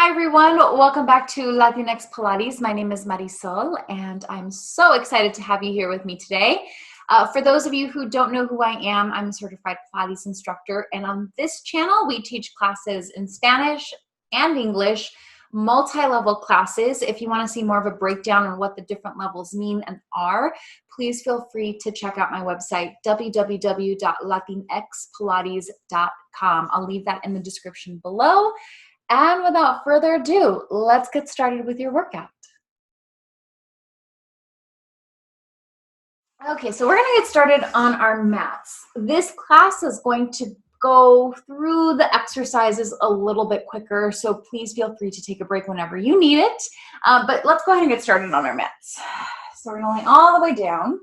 Hi everyone, welcome back to Latinx Pilates. My name is Marisol and I'm so excited to have you here with me today. For those of you who don't know who I am, I'm a certified Pilates instructor, and on this channel we teach classes in Spanish and English, multi-level classes. If you want to see more of a breakdown on what the different levels mean and are, please feel free to check out my website, www.latinxpilates.com. I'll leave that in the description below. And without further ado, let's get started with your workout. Okay, so we're going to get started on our mats. This class is going to go through the exercises a little bit quicker, so please feel free to take a break whenever you need it. But let's go ahead and get started on our mats. So we're going to lay all the way down,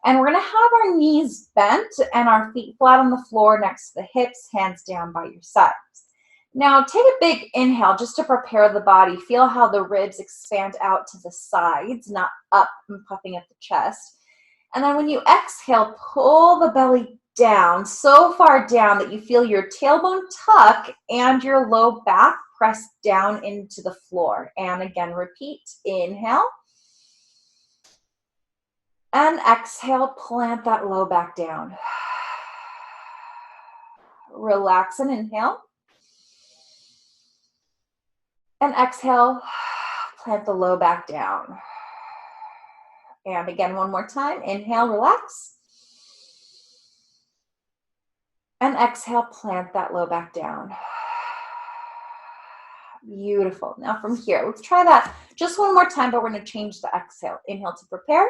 and we're going to have our knees bent and our feet flat on the floor next to the hips, hands down by your sides. Now take a big inhale just to prepare the body. Feel how the ribs expand out to the sides, not up and puffing at the chest. And then when you exhale, pull the belly down, so far down that you feel your tailbone tuck and your low back press down into the floor. And again, repeat. Inhale. And exhale, plant that low back down. Relax and inhale. And exhale, plant the low back down. And again, one more time. Inhale, relax. And exhale, plant that low back down. Beautiful. Now from here, let's try that just one more time, but we're going to change the exhale. Inhale to prepare.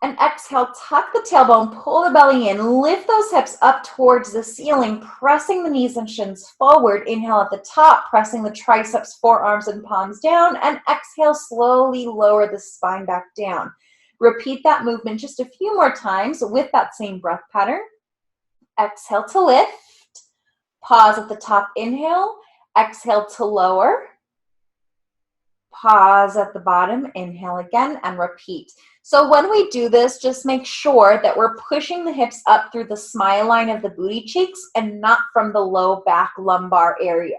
And exhale, tuck the tailbone, pull the belly in, lift those hips up towards the ceiling, pressing the knees and shins forward. Inhale at the top, pressing the triceps, forearms, and palms down. And exhale, slowly lower the spine back down. Repeat that movement just a few more times with that same breath pattern. Exhale to lift. Pause at the top, inhale. Exhale to lower. Pause at the bottom, inhale again, and repeat. So when we do this, just make sure that we're pushing the hips up through the smile line of the booty cheeks and not from the low back lumbar area.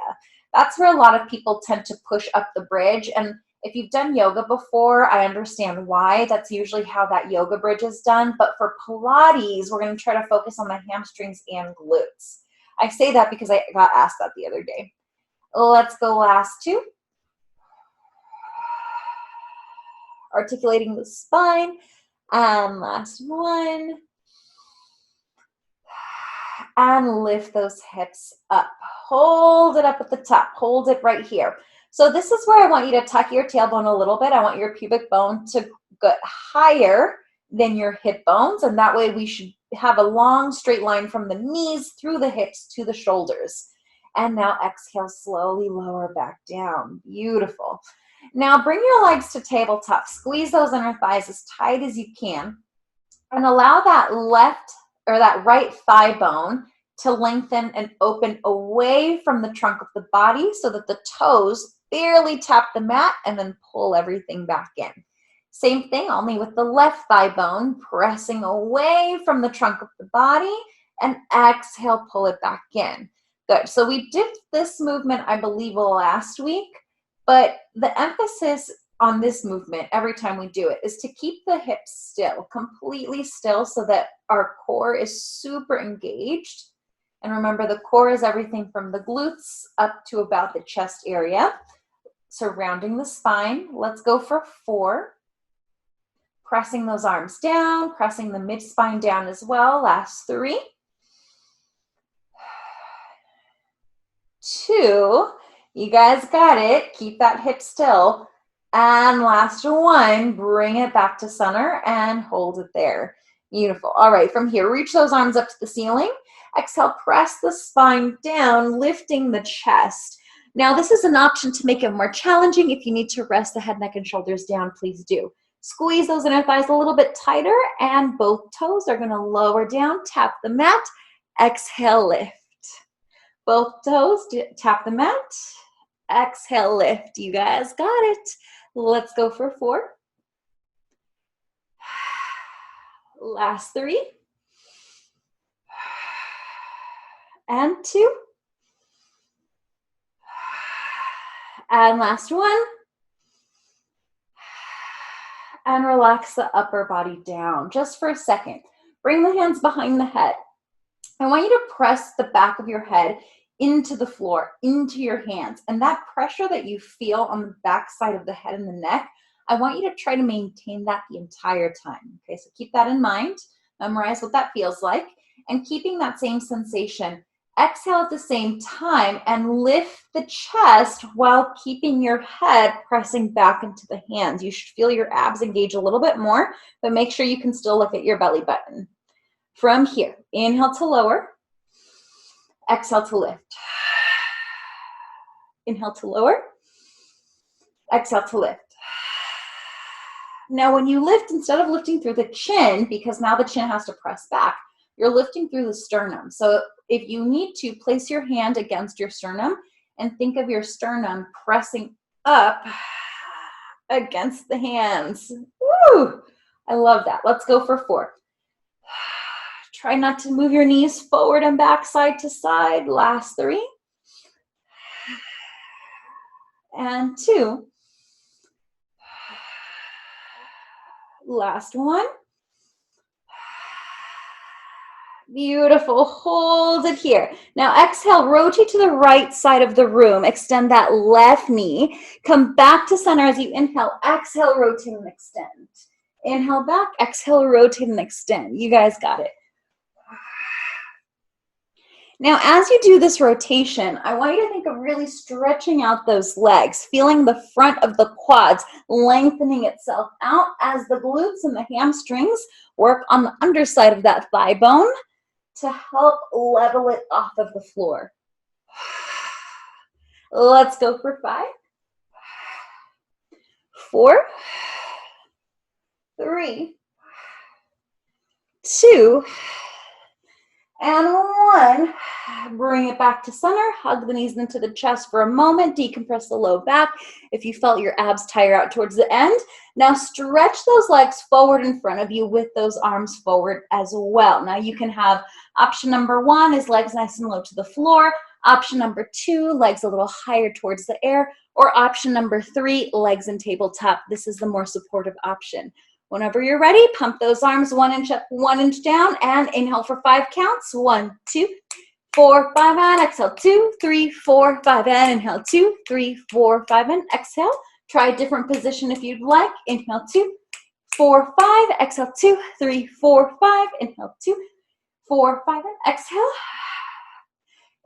That's where a lot of people tend to push up the bridge. And if you've done yoga before, I understand why. That's usually how that yoga bridge is done. But for Pilates, we're going to try to focus on the hamstrings and glutes. I say that because I got asked that the other day. Let's go last two. Articulating the spine, and last one, and lift those hips up. Hold it up at the top. Hold it right here. So this is where I want you to tuck your tailbone a little bit. I want your pubic bone to get higher than your hip bones, and that way we should have a long straight line from the knees through the hips to the shoulders. And now exhale, slowly lower back down. Beautiful. Now bring your legs to tabletop. Squeeze those inner thighs as tight as you can, and allow that left or that right thigh bone to lengthen and open away from the trunk of the body so that the toes barely tap the mat, and then pull everything back in. Same thing, only with the left thigh bone pressing away from the trunk of the body, and exhale, pull it back in. Good. So we did this movement, I believe, last week. But the emphasis on this movement every time we do it is to keep the hips still, completely still, so that our core is super engaged. And remember, the core is everything from the glutes up to about the chest area, surrounding the spine. Let's go for 4. Pressing those arms down, pressing the mid-spine down as well. Last 3. 2. You guys got it. Keep that hip still. And last 1, bring it back to center and hold it there. Beautiful. All right, from here, reach those arms up to the ceiling. Exhale, press the spine down, lifting the chest. Now, this is an option to make it more challenging. If you need to rest the head, neck, and shoulders down, please do. Squeeze those inner thighs a little bit tighter, and both toes are going to lower down, tap the mat. Exhale, lift. Both toes tap the mat. Exhale, lift. You guys got it. Let's go for 4. Last 3. And 2. And last one. And relax the upper body down just for a second. Bring the hands behind the head. I want you to press the back of your head into the floor, into your hands. And that pressure that you feel on the back side of the head and the neck, I want you to try to maintain that the entire time. Okay, so keep that in mind. Memorize what that feels like. And keeping that same sensation, exhale at the same time and lift the chest while keeping your head pressing back into the hands. You should feel your abs engage a little bit more, but make sure you can still look at your belly button. From here, inhale to lower, exhale to lift. Inhale to lower, exhale to lift. Now when you lift, instead of lifting through the chin, because now the chin has to press back, you're lifting through the sternum. So if you need to, place your hand against your sternum and think of your sternum pressing up against the hands. Woo! I love that. Let's go for 4. Try not to move your knees forward and back, side to side. Last 3. And 2. Last 1. Beautiful. Hold it here. Now exhale, rotate to the right side of the room. Extend that left knee. Come back to center as you inhale. Exhale, rotate and extend. Inhale back. Exhale, rotate and extend. You guys got it. Now, as you do this rotation, I want you to think of really stretching out those legs, feeling the front of the quads lengthening itself out as the glutes and the hamstrings work on the underside of that thigh bone to help level it off of the floor. Let's go for 5, 4, 3, 2, and 1. Bring it back to center. Hug the knees into the chest for a moment. Decompress the low back if you felt your abs tire out towards the end. Now stretch those legs forward in front of you with those arms forward as well. Now you can have option number 1 is legs nice and low to the floor. Option number 2, legs a little higher towards the air. Or option number 3, legs in tabletop. This is the more supportive option. Whenever you're ready, pump those arms 1 inch up, 1 inch down, and inhale for 5 counts. 1, 2, 4, 5, and exhale. 2, 3, 4, 5, and inhale. 2, 3, 4, 5, and exhale. Try a different position if you'd like. Inhale 2, 4, 5, exhale 2, 3, 4, 5, inhale 2, 4, 5, and exhale.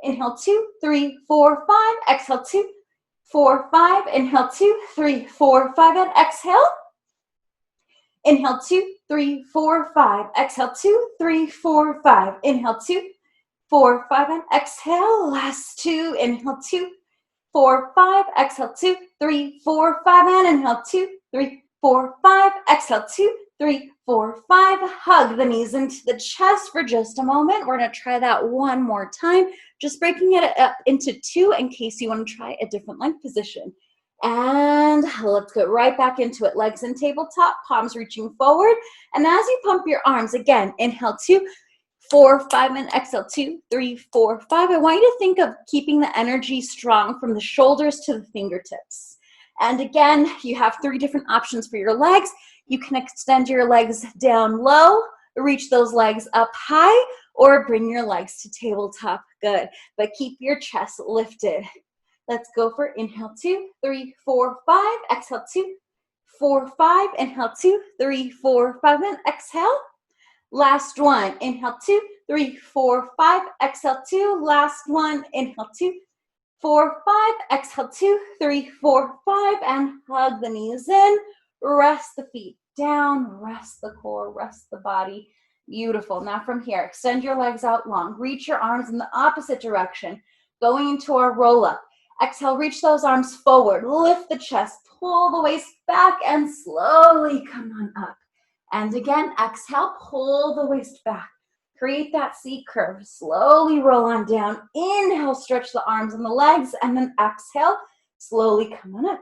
Inhale 2, 3, 4, 5, exhale 2, 4, 5, inhale 2, 3, 4, 5, and exhale. Inhale 2, 3, 4, 5. Exhale 2, 3, 4, 5. Inhale 2, 4, 5, and exhale. Last 2. Inhale 2, 4, 5. Exhale 2, 3, 4, 5, and inhale 2, 3, 4, 5. Exhale 2, 3, 4, 5. Hug the knees into the chest for just a moment. We're going to try that one more time. Just breaking it up into 2 in case you want to try a different leg position. And let's get right back into it. Legs in tabletop, palms reaching forward. And as you pump your arms, again, inhale 2, 4, 5, and exhale 2, 3, 4, 5. I want you to think of keeping the energy strong from the shoulders to the fingertips. And again, you have 3 different options for your legs. You can extend your legs down low, reach those legs up high, or bring your legs to tabletop. Good. But keep your chest lifted. Let's go for inhale 2, 3, 4, 5. Exhale 2, 4, 5. Inhale 2, 3, 4, 5. And exhale. Last one. Inhale 2, 3, 4, 5. Exhale 2. Last one. Inhale 2, 4, 5. Exhale 2, 3, 4, 5. And hug the knees in. Rest the feet down. Rest the core. Rest the body. Beautiful. Now from here, extend your legs out long. Reach your arms in the opposite direction. Going into our roll up. Exhale, reach those arms forward, lift the chest, pull the waist back, and slowly come on up. And again, exhale, pull the waist back. Create that C curve. Slowly roll on down. Inhale, stretch the arms and the legs, and then exhale, slowly come on up.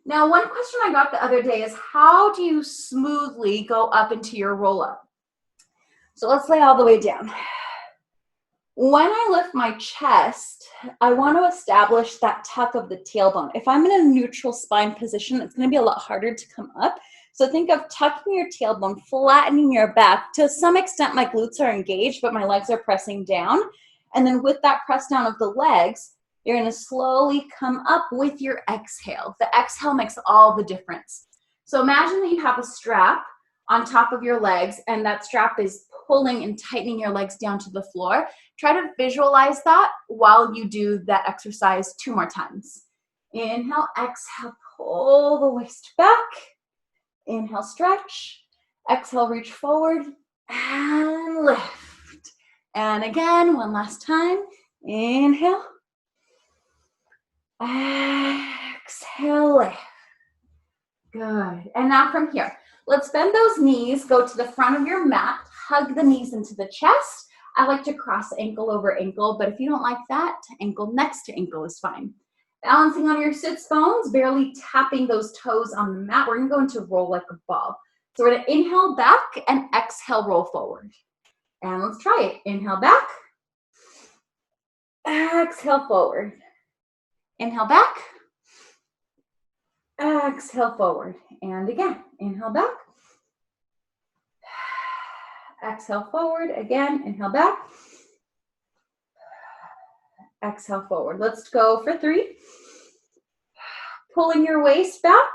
Now, one question I got the other day is, how do you smoothly go up into your roll-up? So let's lay all the way down. When I lift my chest, I want to establish that tuck of the tailbone. If I'm in a neutral spine position, it's going to be a lot harder to come up. So think of tucking your tailbone, flattening your back. To some extent, my glutes are engaged, but my legs are pressing down. And then with that press down of the legs, you're going to slowly come up with your exhale. The exhale makes all the difference. So imagine that you have a strap on top of your legs, and that strap is pulling and tightening your legs down to the floor. Try to visualize that while you do that exercise 2 more times. Inhale, exhale, pull the waist back. Inhale, stretch. Exhale, reach forward and lift. And again, one last time. Inhale. Exhale, lift. Good. And now from here, let's bend those knees, go to the front of your mat, hug the knees into the chest. I like to cross ankle over ankle, but if you don't like that, ankle next to ankle is fine. Balancing on your sits bones, barely tapping those toes on the mat. We're going to go into roll like a ball. So we're going to inhale back and exhale, roll forward. And let's try it. Inhale back. Exhale forward. Inhale back. Exhale forward. And again, inhale back. Exhale forward. Again, inhale back. Exhale forward. Let's go for 3. Pulling your waist back.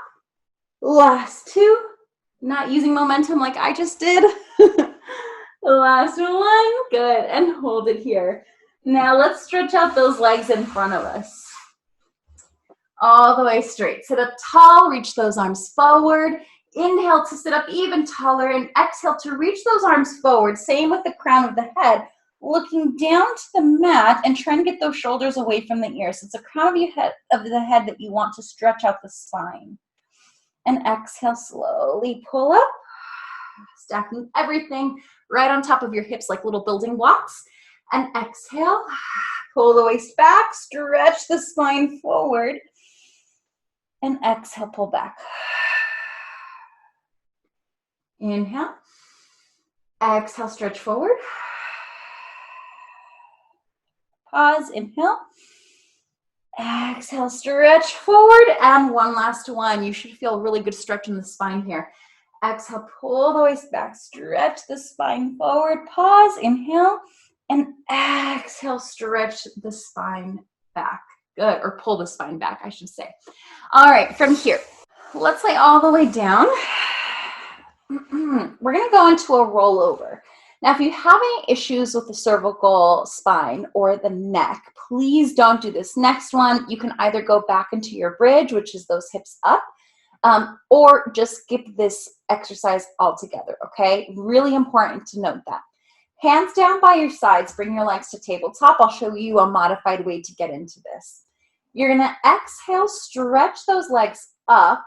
Last 2. Not using momentum like I just did. Last 1. Good. And hold it here. Now let's stretch out those legs in front of us. All the way straight. Sit up tall. Reach those arms forward. Inhale to sit up even taller, and exhale to reach those arms forward. Same with the crown of the head. Looking down to the mat and trying to get those shoulders away from the ears. It's the crown of the head that you want to stretch out the spine. And exhale, slowly pull up. Stacking everything right on top of your hips like little building blocks. And exhale, pull the waist back, stretch the spine forward. And exhale, pull back. Inhale. Exhale, stretch forward. Pause, inhale. Exhale, stretch forward. And one last one. You should feel a really good stretch in the spine here. Exhale, pull the waist back, stretch the spine forward. Pause, inhale. And exhale, stretch the spine back. Good, or pull the spine back, I should say. All right, from here, let's lay all the way down. We're going to go into a rollover. Now, if you have any issues with the cervical spine or the neck, please don't do this. Next one, you can either go back into your bridge, which is those hips up, or just skip this exercise altogether, okay? Really important to note that. Hands down by your sides, bring your legs to tabletop. I'll show you a modified way to get into this. You're going to exhale, stretch those legs up,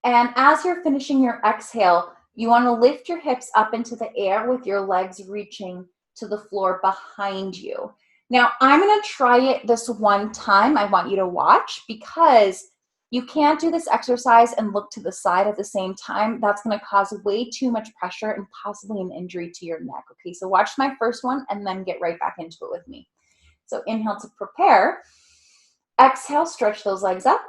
and as you're finishing your exhale, you want to lift your hips up into the air with your legs reaching to the floor behind you. Now, I'm going to try it this one time. I want you to watch because you can't do this exercise and look to the side at the same time. That's going to cause way too much pressure and possibly an injury to your neck. Okay, so watch my first one and then get right back into it with me. So inhale to prepare. Exhale, stretch those legs up.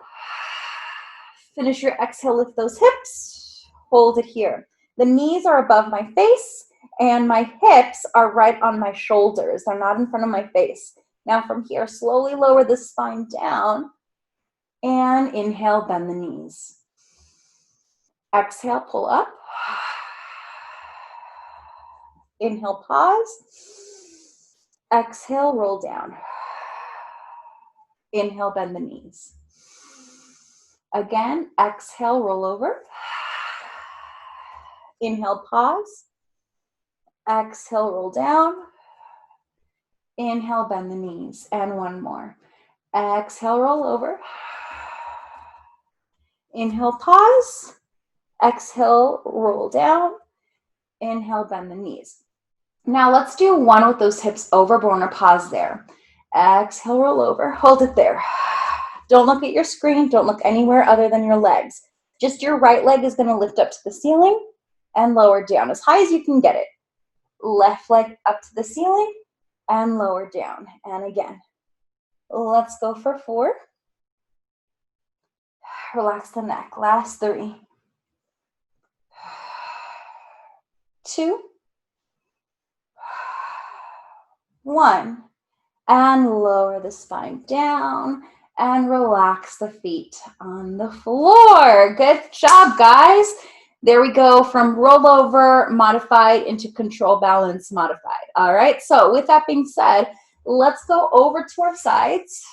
Finish your exhale, lift those hips. Hold it here. The knees are above my face and my hips are right on my shoulders. They're not in front of my face. Now from here, slowly lower the spine down and inhale, bend the knees. Exhale, pull up. Inhale, pause. Exhale, roll down. Inhale, bend the knees. Again, exhale, roll over. Inhale, pause. Exhale, roll down. Inhale, bend the knees. And one more. Exhale, roll over. Inhale, pause. Exhale, roll down. Inhale, bend the knees. Now let's do one with those hips over, but we're going to pause there. Exhale, roll over. Hold it there. Don't look at your screen. Don't look anywhere other than your legs. Just your right leg is going to lift up to the ceiling and lower down as high as you can get it. Left leg up to the ceiling and lower down. And again, let's go for 4. Relax the neck. Last 3, 2, 1. And lower the spine down and relax the feet on the floor. Good job, guys. There we go, from rollover modified into control balance modified. All right, so with that being said, let's go over to our sides.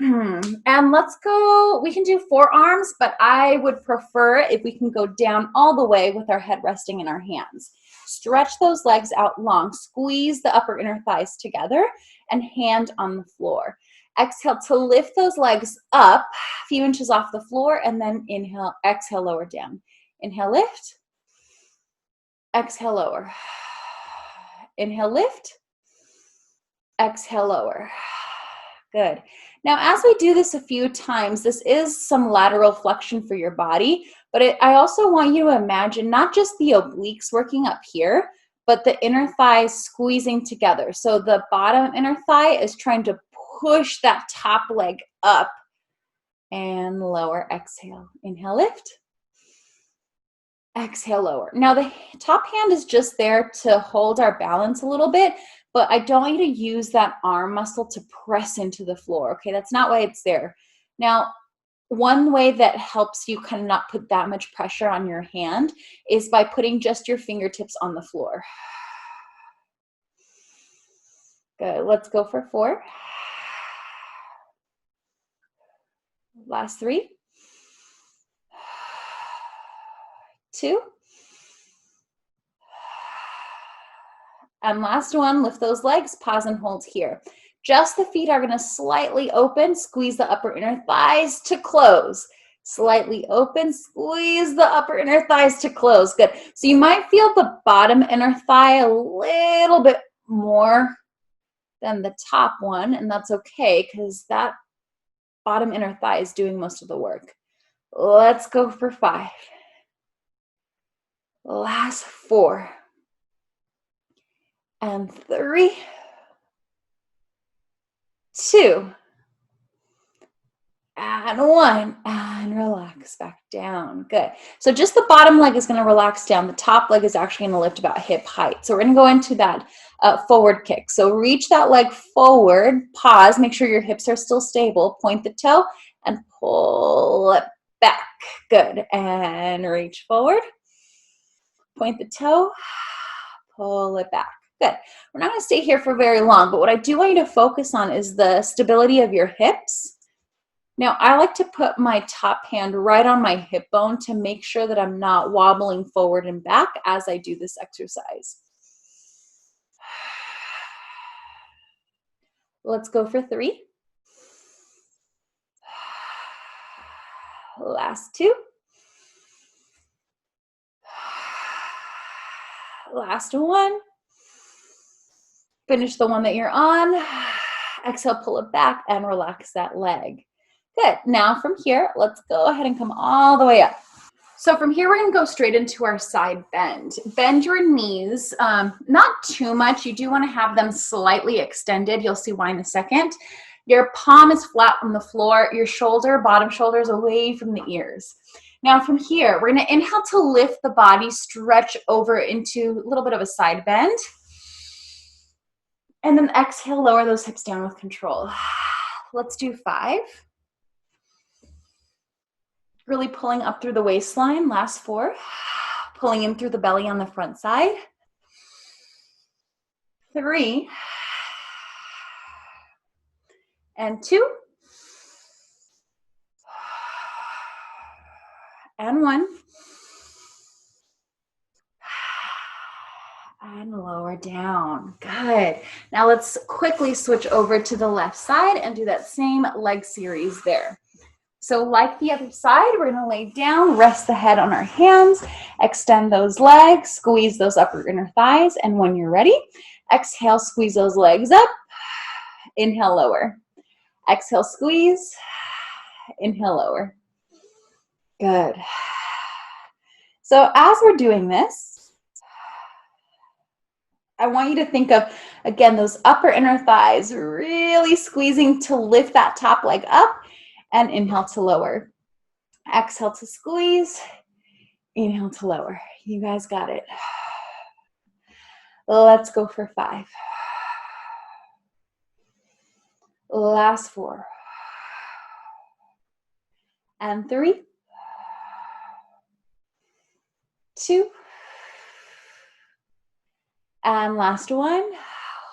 And let's go, we can do forearms, but I would prefer if we can go down all the way with our head resting in our hands. Stretch those legs out long. Squeeze the upper inner thighs together and hand on the floor. Exhale to lift those legs up a few inches off the floor, and then inhale, exhale, lower down. Inhale, lift. Exhale, lower. Inhale, lift. Exhale, lower. Good. Now, as we do this a few times, this is some lateral flexion for your body, but I also want you to imagine not just the obliques working up here, but the inner thighs squeezing together. So the bottom inner thigh is trying to push that top leg up and lower. Exhale. Inhale, lift. Exhale, lower. Now, the top hand is just there to hold our balance a little bit, but I don't want you to use that arm muscle to press into the floor, okay? That's not why it's there. Now, one way that helps you kind of not put that much pressure on your hand is by putting just your fingertips on the floor. Good. Let's go for 4. Last 3. 2. And last one, lift those legs, pause and hold here. Just the feet are going to slightly open, squeeze the upper inner thighs to close. Slightly open, squeeze the upper inner thighs to close. Good. So you might feel the bottom inner thigh a little bit more than the top one, and that's okay because that bottom inner thigh is doing most of the work. Let's go for 5. Last 4. And 3, 2, and 1, and relax back down. Good. So just the bottom leg is going to relax down. The top leg is actually going to lift about hip height. So we're going to go into that forward kick. So reach that leg forward, pause, make sure your hips are still stable, point the toe, and pull it back. Good. And reach forward, point the toe, pull it back. Good. We're not going to stay here for very long, but what I do want you to focus on is the stability of your hips. Now, I like to put my top hand right on my hip bone to make sure that I'm not wobbling forward and back as I do this exercise. Let's go for 3. Last 2. Last 1. Finish the one that you're on. Exhale, pull it back and relax that leg. Good. Now from here, let's go ahead and come all the way up. So from here, we're going to go straight into our side bend. Bend your knees, not too much. You do want to have them slightly extended. You'll see why in a second. Your palm is flat on the floor. Your bottom shoulder is away from the ears. Now from here, we're going to inhale to lift the body, stretch over into a little bit of a side bend. And then exhale, lower those hips down with control. Let's do 5. Really pulling up through the waistline. Last 4. Pulling in through the belly on the front side. 3. And 2. And 1. And lower down. Good. Now let's quickly switch over to the left side and do that same leg series there. So like the other side, we're going to lay down, rest the head on our hands, extend those legs, squeeze those upper inner thighs, and when you're ready, exhale, squeeze those legs up, inhale, lower. Exhale, squeeze, inhale, lower. Good. So as we're doing this, I want you to think of, again, those upper inner thighs really squeezing to lift that top leg up, and inhale to lower. Exhale to squeeze, inhale to lower. You guys got it. Let's go for 5. Last 4. And 3, 2, and last 1.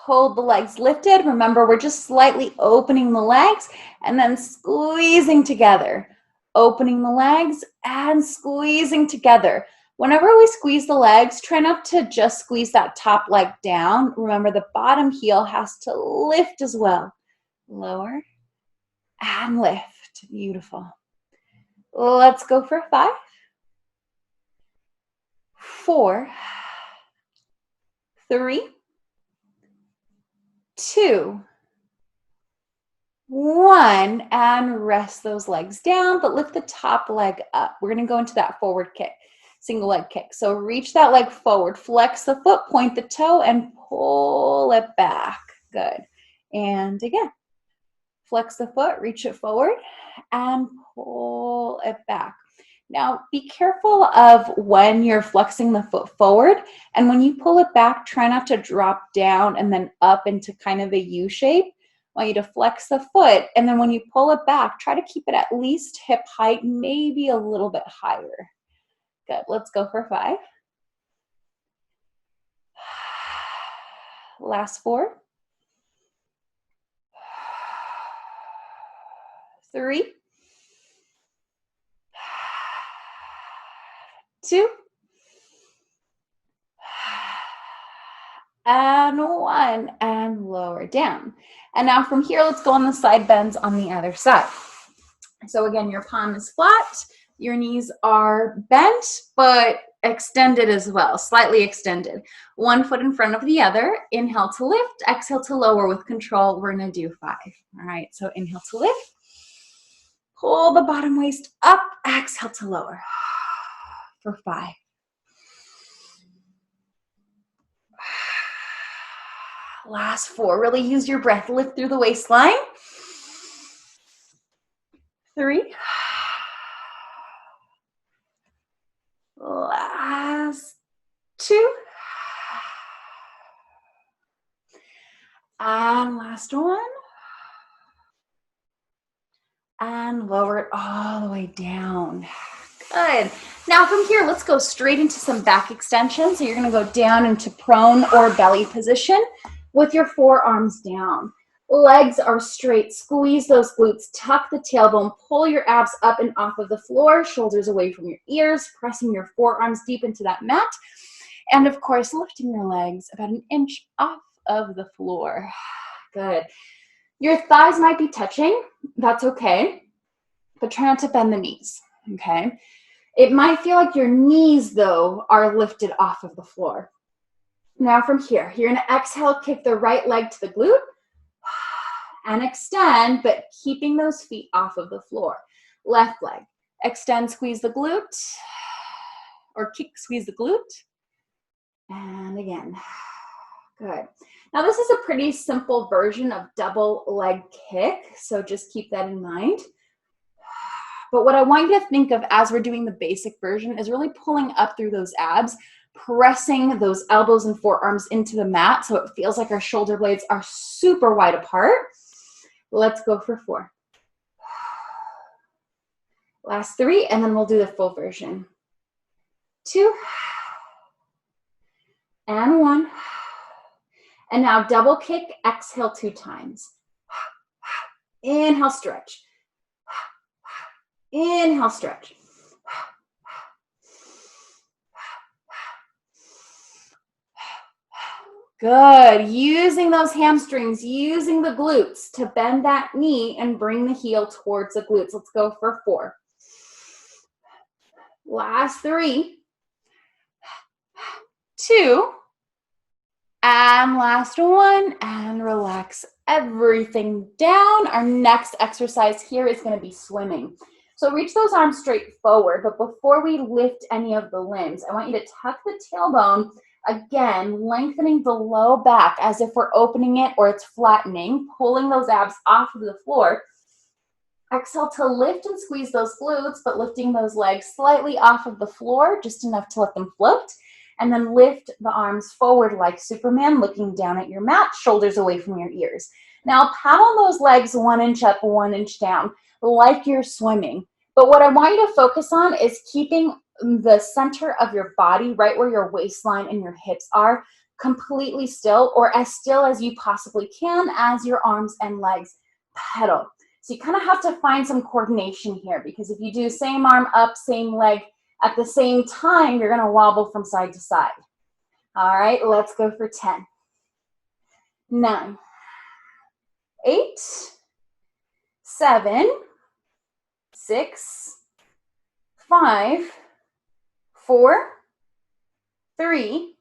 Hold the legs lifted. Remember, we're just slightly opening the legs and then squeezing together. Opening the legs and squeezing together. Whenever we squeeze the legs, try not to just squeeze that top leg down. Remember, the bottom heel has to lift as well. Lower and lift. Beautiful. Let's go for 5, 4, 3, 2, 1, and rest those legs down, but lift the top leg up. We're going to go into that forward kick, single leg kick. So reach that leg forward, flex the foot, point the toe, and pull it back. Good. And again, flex the foot, reach it forward, and pull it back. Now, be careful of when you're flexing the foot forward, and when you pull it back, try not to drop down and then up into kind of a U shape. I want you to flex the foot, and then when you pull it back, try to keep it at least hip height, maybe a little bit higher. Good. Let's go for 5. Last 4. 3, 2, and 1, and lower down. And now from here, let's go on the side bends on the other side. So again, your palm is flat, your knees are bent, but extended as well, slightly extended. One foot in front of the other. Inhale to lift, exhale to lower with control. We're gonna do 5. All right, so inhale to lift, pull the bottom waist up, exhale to lower for 5. Last 4, really use your breath, lift through the waistline. 3, last 2, and last 1, and lower it all the way down. Good. Now from here, let's go straight into some back extension. So you're going to go down into prone or belly position with your forearms down. Legs are straight. Squeeze those glutes. Tuck the tailbone. Pull your abs up and off of the floor. Shoulders away from your ears. Pressing your forearms deep into that mat. And of course, lifting your legs about an inch off of the floor. Good. Your thighs might be touching. That's okay. But try not to bend the knees. Okay. It might feel like your knees, though, are lifted off of the floor. Now from here, you're going to exhale, kick the right leg to the glute and extend, but keeping those feet off of the floor. Left leg, extend, squeeze the glute, or kick, squeeze the glute. And again, good. Now this is a pretty simple version of double leg kick, so just keep that in mind. But what I want you to think of as we're doing the basic version is really pulling up through those abs, pressing those elbows and forearms into the mat so it feels like our shoulder blades are super wide apart. Let's go for 4. Last 3, and then we'll do the full version. 2, and 1. And now double kick, exhale 2 times. Inhale, stretch. Inhale, stretch. Good. Using those hamstrings, using the glutes to bend that knee and bring the heel towards the glutes. Let's go for 4. Last 3, 2, and last 1, and relax everything down. Our next exercise here is going to be swimming. So reach those arms straight forward, but before we lift any of the limbs, I want you to tuck the tailbone Again, lengthening the low back as if we're opening it or it's flattening, pulling those abs off of the floor. Exhale to lift and squeeze those glutes, but lifting those legs slightly off of the floor, just enough to let them float. And then lift the arms forward like Superman, looking down at your mat, shoulders away from your ears. Now paddle those legs 1 inch up, 1 inch down, like you're swimming. But what I want you to focus on is keeping the center of your body right where your waistline and your hips are completely still, or as still as you possibly can as your arms and legs pedal. So you kind of have to find some coordination here, because if you do same arm up, same leg at the same time, you're going to wobble from side to side. All right, let's go for 10, 9, 8, 7, 6, 5, 4, 3,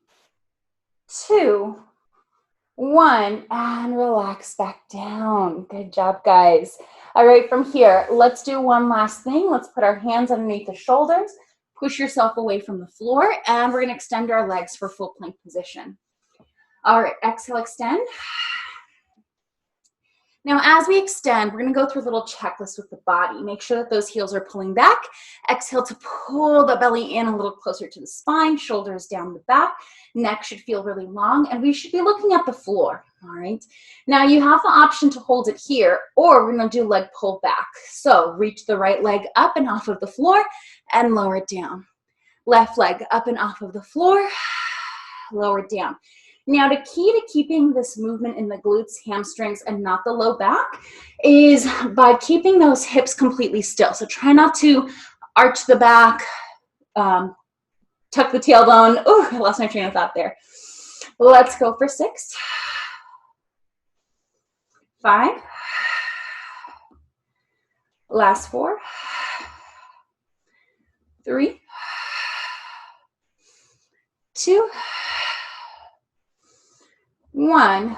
2, 1, and relax back down. Good job, guys. All right, from here, let's do one last thing. Let's put our hands underneath the shoulders, push yourself away from the floor, and we're going to extend our legs for full plank position. All right, exhale, extend. Now, as we extend, we're going to go through a little checklist with the body. Make sure that those heels are pulling back. Exhale to pull the belly in a little closer to the spine, shoulders down the back. Neck should feel really long, and we should be looking at the floor, all right? Now, you have the option to hold it here, or we're going to do leg pull back. So reach the right leg up and off of the floor and lower it down. Left leg up and off of the floor, lower it down. Now, the key to keeping this movement in the glutes, hamstrings, and not the low back is by keeping those hips completely still. So try not to arch the back, tuck the tailbone. Oh, I lost my train of thought there. Let's go for 6, 5, last 4, 3, 2, 1,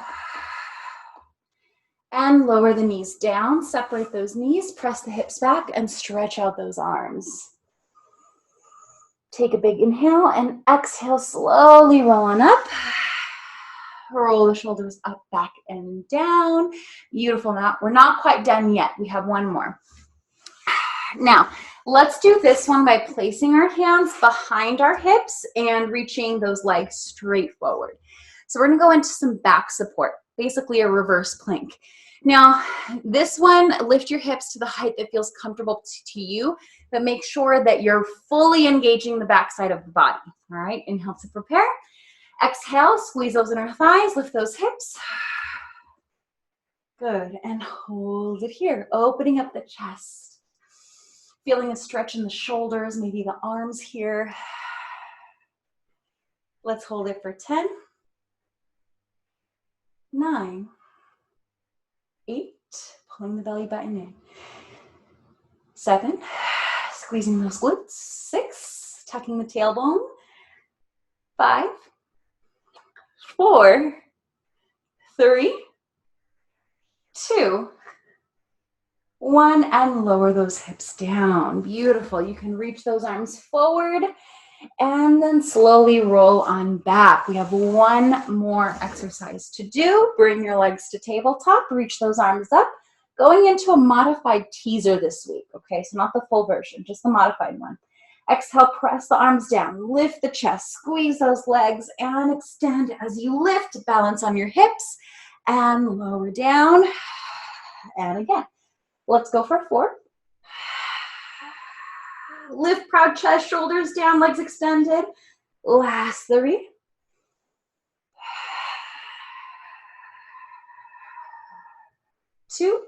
and lower the knees down, separate those knees, press the hips back, and stretch out those arms. Take a big inhale and exhale, slowly roll on up. Roll the shoulders up, back, and down. Beautiful. Now, we're not quite done yet. We have one more. Now, let's do this one by placing our hands behind our hips and reaching those legs straight forward. So we're going to go into some back support, basically a reverse plank. Now, this one, lift your hips to the height that feels comfortable to you, but make sure that you're fully engaging the backside of the body. All right, inhale to prepare. Exhale, squeeze those inner thighs, lift those hips. Good, and hold it here, opening up the chest. Feeling a stretch in the shoulders, maybe the arms here. Let's hold it for 10, 9, 8, pulling the belly button in. 7, squeezing those glutes. 6, tucking the tailbone. 5, 4, 3, 2, 1, and lower those hips down. Beautiful. You can reach those arms forward and then slowly roll on back. We have one more exercise to do. Bring your legs to tabletop, reach those arms up. Going into a modified teaser this week, okay? So not the full version, just the modified one. Exhale, press the arms down, lift the chest, squeeze those legs, and extend as you lift. Balance on your hips, and lower down. And again, let's go for 4. Lift, proud chest, shoulders down, legs extended. Last 3. 2.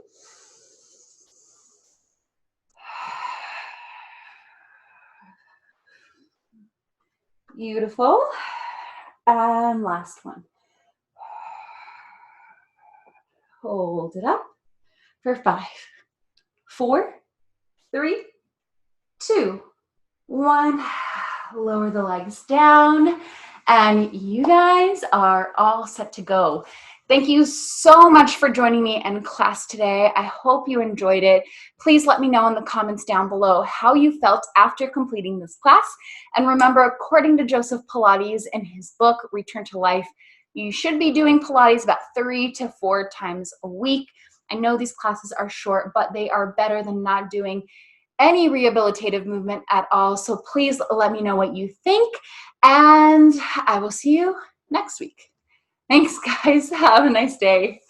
Beautiful. And last one. Hold it up for 5, 4, 3, 2, 1. Lower the legs down, and you guys are all set to go. Thank you so much for joining me in class today. I hope you enjoyed it. Please let me know in the comments down below how you felt after completing this class. And remember, according to Joseph Pilates in his book, Return to Life, you should be doing Pilates about 3 to 4 times a week. I know these classes are short, but they are better than not doing any rehabilitative movement at all. So please let me know what you think, and I will see you next week. Thanks, guys. Have a nice day.